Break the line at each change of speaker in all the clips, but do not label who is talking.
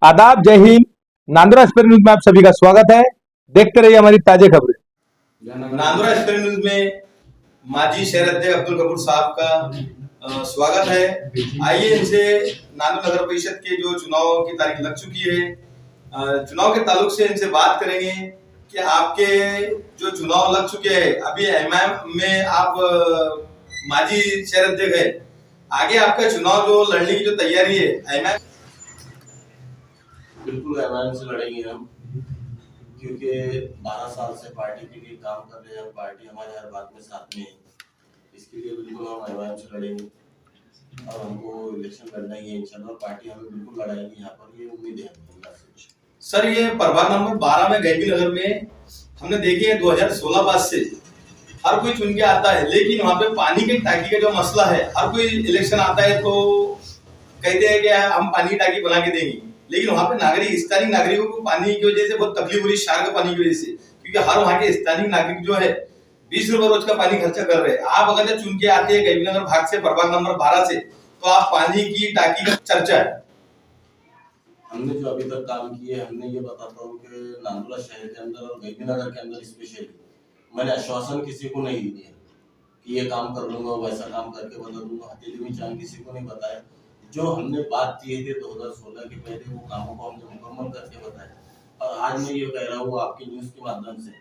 आदाब, जय Hind. Nandura spare news में आप सभी का स्वागत है। देखते रहिए हमारी ताजे खबरें।
नांदुरा स्पेयर न्यूज में माजी शहर अध्यक्ष अब्दुल कपूर साहब का स्वागत है। आइए इनसे नांदुरा नगर परिषद के जो चुनाव की तारीख लग चुकी है, चुनाव के ताल्लुक से इनसे बात करेंगे कि आपके जो चुनाव लग चुके हैं, अभी एमआईएम में आप माजी शहर अध्यक्ष है, आगे आपका चुनाव जो लड़ने की जो तैयारी है एमआईएम?
बिल्कुल एमआईएम से लड़ेंगे हम, क्योंकि 12 साल से पार्टी के लिए काम कर रहे हैं। पार्टी हमारे हर बात में साथ में है, इसके लिए बिल्कुल हम एमआईएम से लड़ेंगे और हमको इलेक्शन लड़ना ही है। इंशाल्लाह पार्टी हमें बिल्कुल लड़ाएगी, यहाँ पर ये उम्मीद है हमें।
सर, ये प्रभाग नंबर 12 में गैबी नगर में हमने देखे हैं 2016 बाद से हर कोई चुन के आता है, लेकिन वहाँ पे पानी की टाकी का जो मसला है, हर कोई इलेक्शन आता है तो कहते हैं कि हम पानी की टाकी बना के देंगे, लेकिन वहाँ पे नागरिक स्थानीय नागरिकों को पानी की वजह से बहुत तकलीफ हो रही है, क्षार के पानी की वजह से, क्योंकि हर वहाँ के स्थानीय नागरिक जो है 20 रुपए रोज का पानी खर्चा कर रहे हैं। आप अगर चुन के आते हैं गैबी नगर भाग से, प्रभाग नंबर 12 से, तो आप पानी की टाकी का चर्चा है।
हमने जो अभी तक काम किए, हमने ये बताता हूँ कि नांदुरा शहर के अंदर और गैबी नगर के अंदर स्पेशली मैंने आश्वासन किसी को नहीं दिया कि ये काम कर लूंगा, वैसा काम करके बता दूंगा, हथेली में चांद किसी को नहीं बताया। जो हमने बात की थी 2016 के पहले, वो कामों को हमने मुकम्मल करके बताया। और आज मैं ये कह रहा हूँ आपकी न्यूज के माध्यम से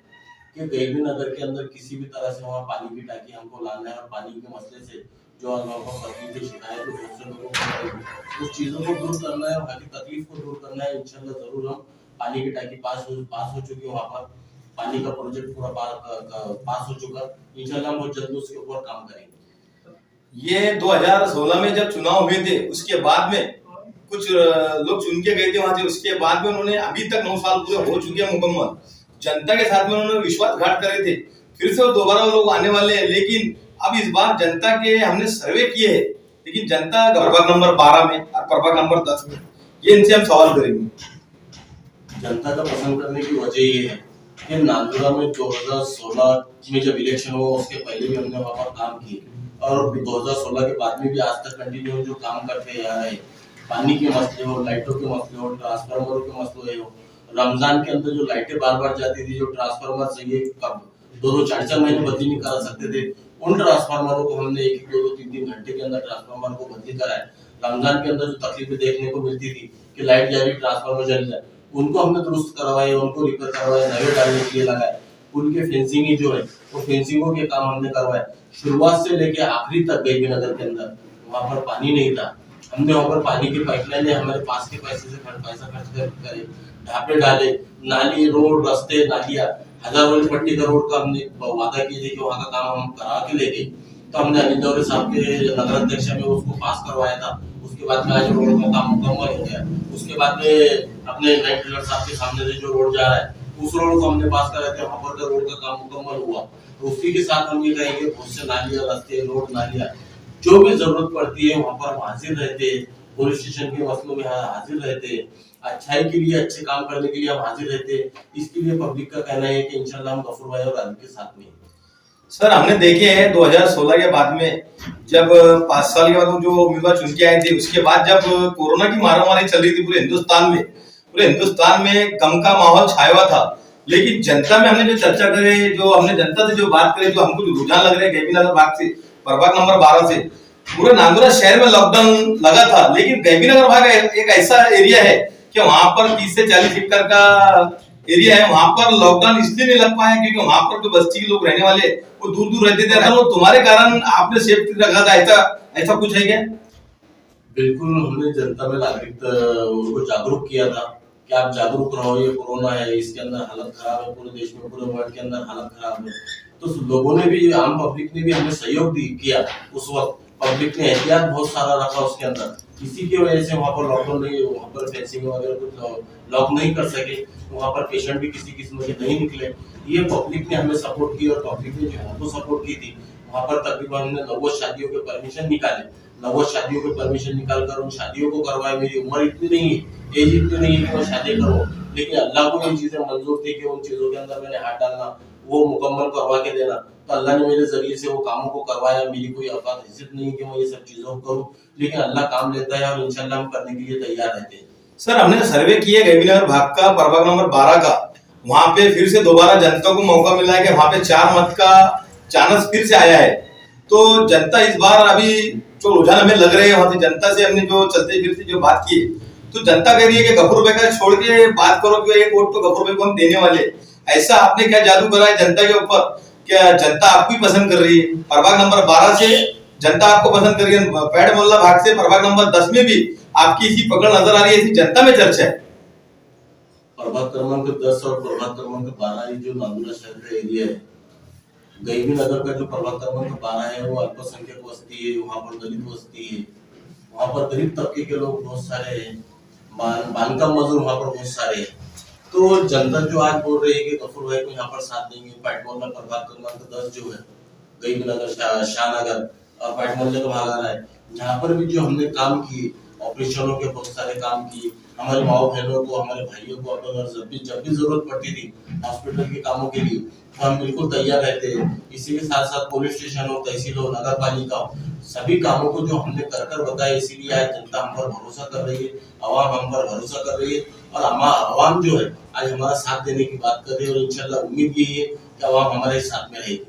कि गैबी नगर के अंदर किसी भी तरह से वहाँ पानी की टाकी हमको लाना है, और पानी के मसले से जो तकलीफ शिकायत बहुत से लोगों को, उस चीजों को दूर करना है, वहाँ की तकलीफ को दूर करना है। इंशाल्लाह जरूर हम पानी की टाकी पास हो चुकी है, वहाँ पर पानी का प्रोजेक्ट पूरा पास हो चुका। इंशाल्लाह हम बहुत जल्द उसके ऊपर काम करेंगे।
ये 2016 में जब चुनाव हुए थे, उसके बाद में कुछ लोग चुन के गए थे वहां से, उसके बाद में उन्होंने अभी तक 9 साल पूरे हो चुके हैं मुकम्मल, जनता के साथ में उन्होंने विश्वासघात करे थे, फिर से वो दोबारा लोग आने वाले हैं। लेकिन अब इस बार जनता के हमने सर्वे किए हैं, लेकिन जनता प्रभाग नंबर 12 में और प्रभाग नंबर 10 में, ये इनसे हम सवाल करेंगे।
जनता का पसंद करने की वजह ये है कि नांदुरा में 2016 में जब इलेक्शन हुआ, उसके पहले भी हमने वहाँ पर काम किए, और 2016 के बाद में भी आज तक कंटिन्यू जो काम करते आ रहे हैं। पानी के मसले हो, लाइटों के मसले हो, ट्रांसफार्मरों के मसले हो, रमजान के अंदर जो लाइटें बार बार जाती थी, जो ट्रांसफार्मर चाहिए कब 2-2 4-4 महीने बदली नहीं करा सकते थे, उन ट्रांसफार्मरों को हमने 1-1 2-2 3-3 घंटे के अंदर ट्रांसफार्मर को बदली कराया। रमजान के अंदर जो तकलीफें देखने को मिलती थी कि लाइट जा रही, ट्रांसफार्मर जल जाए, उनको हमने दुरुस्त करवाए, उनको रिपेयर करवाए, नए डालने के लिए लगाए। पुल के फेंसिंग जो है, वो फेंसिंगों के काम हमने करवाए। शुरुआत से लेके आखिरी तक गैबी नगर के अंदर वहाँ पर पानी नहीं था, हमने वहाँ पर पानी की पाइपलाइन हमारे पास के पैसे से पैसा खर्च करे, ढापे डाले, नाली, रोड, रास्ते, नालियाँ, हजारों पट्टी का रोड का हमने वादा किए थे कि वहाँ का काम हम करा के ले गए। तो हमने अनिल दौरे साहब के नगर अध्यक्ष में उसको पास करवाया था। उसके बाद में आज रोड का काम मुकम्मल हो गया। उसके बाद में अपने नाइट ड्राइवर साहब के सामने से जो रोड जा रहा है, उस रोड को हमने पास कराया था, वहाँ पर रोड का काम मुकम्मल हुआ। तो उसी के साथ हम ये कहेंगे बहुत से नालियाँ, रास्ते, रोड, नालियाँ जो भी जरूरत पड़ती है वहाँ पर हाजिर रहते हैं। पुलिस स्टेशन के मसलों में हाजिर रहते हैं, अच्छाई के लिए, अच्छे काम करने के लिए हम हाजिर रहते हैं। इसके लिए पब्लिक का कहना है कि इंशाल्लाह हम गफूर भाई और आदमी के साथ में हैं।
सर, हमने देखे हैं 2016 के बाद में, जब 5 साल के बाद जो उम्मीदवार चुन के आए थे, उसके बाद जब कोरोना की महामारी चल रही थी पूरे हिंदुस्तान में गम का माहौल छाया हुआ था, लेकिन जनता में हमने जो चर्चा करे, जो हमने जनता से जो बात करे, जो हमको रुझान लग रहे हैं गैबी नगर भाग से, प्रभाग नंबर 12 से, पूरे नांदुरा शहर में लॉकडाउन लगा था, लेकिन गैबी नगर भाग एक ऐसा एरिया है कि वहां पर 30 से 40 एकड़ का एरिया है, वहां पर लॉकडाउन इसलिए नहीं लग पाया क्योंकि वहां पर जो बस्ती के लोग रहने वाले वो दूर दूर रहते थे, वो तुम्हारे कारण आपने सेफ्टी रखा था, ऐसा कुछ है क्या?
बिल्कुल, हमने जनता में नागरिक उनको जागरूक किया था कि आप जागरूक रहो, ये कोरोना है, इसके अंदर हालत खराब है, पूरे देश में, पूरे वर्ल्ड के अंदर हालत खराब है। तो लोगों ने भी, आम पब्लिक ने भी हमें सहयोग किया। उस वक्त पब्लिक ने एहतियात बहुत सारा रखा उसके अंदर, इसी की वजह से वहाँ पर लॉकडाउन नहीं, वहाँ पर फेंसिंग वगैरह कुछ लॉक नहीं कर सके, वहाँ पर पेशेंट भी किसी किस्म के नहीं निकले। ये पब्लिक ने हमें सपोर्ट की, और पब्लिक ने जो हमको सपोर्ट की थी, वहाँ पर तकरीबन हमने 90 शादियों के परमिशन निकाले, 90 शादियों के परमिशन निकाल कर उन शादियों को करवाए। मेरी उम्र इतनी नहीं है, एज इतनी नहीं है कि मैं शादी करूँ, लेकिन अल्लाह को ये चीजें मंजूर थी कि उन चीजों के अंदर मैंने हाथ डालना, वो मुकम्मल करवा के देना। तो अल्लाह ने मेरे जरिए से वो कामों को करवाया। मेरी कोई औकात हैसियत नहीं है कि मैं ये सब चीजों को करूँ, लेकिन अल्लाह काम लेता है और इंशाल्लाह हम करने के लिए तैयार रहते हैं।
सर हमने सर्वे किए गैबीनगर भाग का प्रभाग नंबर 12 का, वहां पे फिर से दोबारा जनता को मौका मिला है कि वहां पे 4 मत का चांस फिर से आया है। तो जनता इस बार अभी जो रुझान हमें लग रहे हैं वहां से जनता से हमने जो चलते फिरते जो बात की, तो जनता कह रही है कि गफूर भाई का छोड़ के बात करो कि एक वोट तो गफूर भाई को हम देने वाले। ऐसा आपने क्या जादू करा है जनता के ऊपर, क्या जनता आपको ही पसंद कर रही है? प्रभाग नंबर 12 से जनता आपको पसंद कर रही है, पैड मोहल्ला भाग से प्रभाग नंबर 10 में भी आपकी इसी पकड़ नजर आ रही है, ऐसी जनता में चर्चा है।
प्रभाग क्रमांक 10 और प्रभाग क्रमांक 12 ये जो नांदुरा शहर का एरिया है, गैबी नगर का जो प्रभाग क्रमांक 12 है वो अल्पसंख्यक बस्ती है, वहाँ पर दलित बस्ती है, वहाँ पर गरीब तबके के लोग बहुत सारे हैं, बांधकाम मजदूर वहाँ पर बहुत सारे हैं। तो जनता जो आज बोल रही है कि गफूर भाई को यहाँ पर साथ देंगे, पैट मोहल्ला प्रभाग क्रमांक 10 जो है गैबी नगर शाहनगर और पैट मोहल्ले का भाग आ रहा है, जहाँ पर भी जो हमने काम किए, ऑपरेशनों के बहुत सारे काम किए, हमारे माओ बहनों को, हमारे भाइयों को अगर जब भी जरूरत पड़ती थी हॉस्पिटल के कामों के लिए तो हम बिल्कुल तैयार रहते हैं। इसी के साथ साथ पुलिस स्टेशन हो, तहसील हो, नगर पालिका हो, सभी कामों को जो हमने कर कर बताया, इसीलिए आज जनता हम पर भरोसा कर रही है, आवाम हम पर भरोसा कर रही है और आवाम जो है आज हमारा साथ देने की बात कर रही है और इंशाल्लाह उम्मीद यही है कि आवाम हमारे साथ में रहेगी।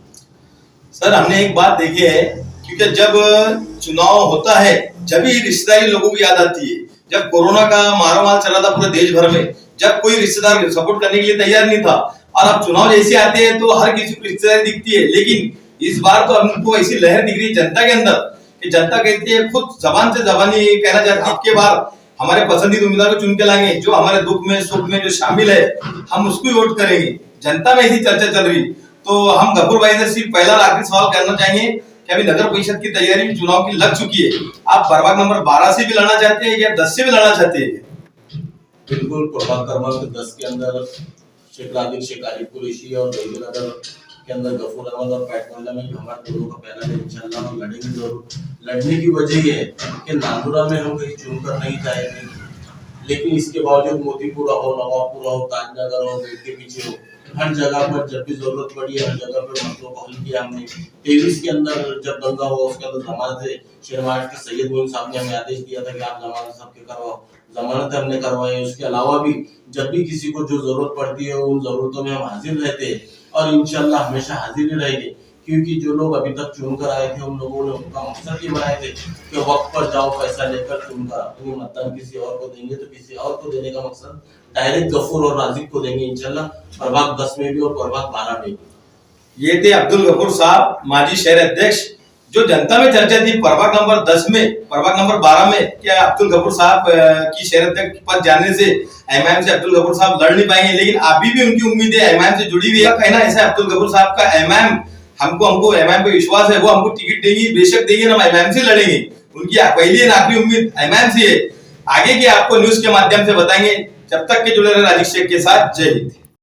सर हमने एक बात देखी है, क्योंकि जब चुनाव होता है जब ही रिश्तेदारी लोगों की याद आती है। जब कोरोना का मारामार चला था पूरे देश भर में, जब कोई रिश्तेदार सपोर्ट करने के लिए तैयार नहीं था, और अब चुनाव जैसे आते हैं तो हर किसी को रिश्तेदारी दिखती है। लेकिन इस बार तो हमको ऐसी लहर दिख रही है जनता के अंदर कि जनता कहती है, खुद जबान से जबानी कहना चाहती है कि बार हमारे पसंदीदा उम्मीदवार को चुन के लाएंगे, जो हमारे दुख में सुख में जो शामिल है हम उसको ही वोट करेंगे। जनता में ऐसी चर्चा चल रही। तो हम गफूर भाई से सिर्फ पहला और आखिरी सवाल करना चाहेंगे कि अभी नगर परिषद की तैयारी चुनाव की लग चुकी है, आप प्रभाग नंबर 12 से भी लड़ना चाहते हैं या 10 से भी लड़ना चाहते हैं?
बिल्कुल, प्रभाग क्रमांक 10 के अंदर शेखरादिक शेखारी कुरैशी और गैबी नगर के अंदर गफूर अहमद और पैट मोहल्ला में हमारे दोनों का पहला है, इंशाल्लाह हम लड़ेंगे जरूर। लड़ने की वजह ये है कि नांदुरा में हम कहीं चुनकर नहीं जाएंगे, लेकिन इसके बावजूद मोतीपुरा हो, नवाबपुरा हो, ताजनगर हो, गेट के पीछे हो, हर जगह पर जब भी जरूरत पड़ी हर जगह पर मसलों को हल किया हमने। 23 के अंदर जब दंगा हुआ उसके अंदर जमानत से शेरमार्ट के सैयद मोइन साहब ने हमें आदेश दिया था कि आप जमानत सबके करवाओ, जमानत हमने करवाई। उसके अलावा भी जब भी किसी को जो जरूरत पड़ती है उन जरूरतों में हम हाजिर रहते हैं और इंशाल्लाह हमेशा हाजिर ही रहेंगे, क्योंकि जो लोग अभी तक चुनकर आए थे उन लोगों ने उनका मकसद ही बनाए थे कि वक्त पर जाओ पैसा लेकर चुनकर अपनी मतदान किसी और को देंगे, तो किसी और को देने का मकसद डायरेक्ट गफूर और राजिक को देंगे इंशाल्लाह, प्रभाग 10 में भी और प्रभाग 12 में भी।
ये थे अब्दुल गफूर साहब, माजी शहर अध्यक्ष। जो जनता में चर्चा थी प्रभाग नंबर 10 में, प्रभाग नंबर 12 में क्या अब्दुल गफूर साहब की शहर अध्यक्ष पद जाने से एमआईएम से अब्दुल गफूर साहब लड़ नहीं पाएंगे, लेकिन अभी भी उनकी उम्मीदें एमआईएम से जुड़ी हुई है। कहना ऐसा है अब्दुल गफूर साहब का, एमआईएम हमको एमआईएम पे विश्वास है, वो हमको टिकट देगी, बेशक देगी, हम एमआईएम से लड़ेंगे। उनकी पहली और आखिरी उम्मीद एमआईएम से है। आगे की आपको न्यूज के माध्यम से बताएंगे। जब तक के जुड़े रहे राजिक शेख के साथ। जय हिंद।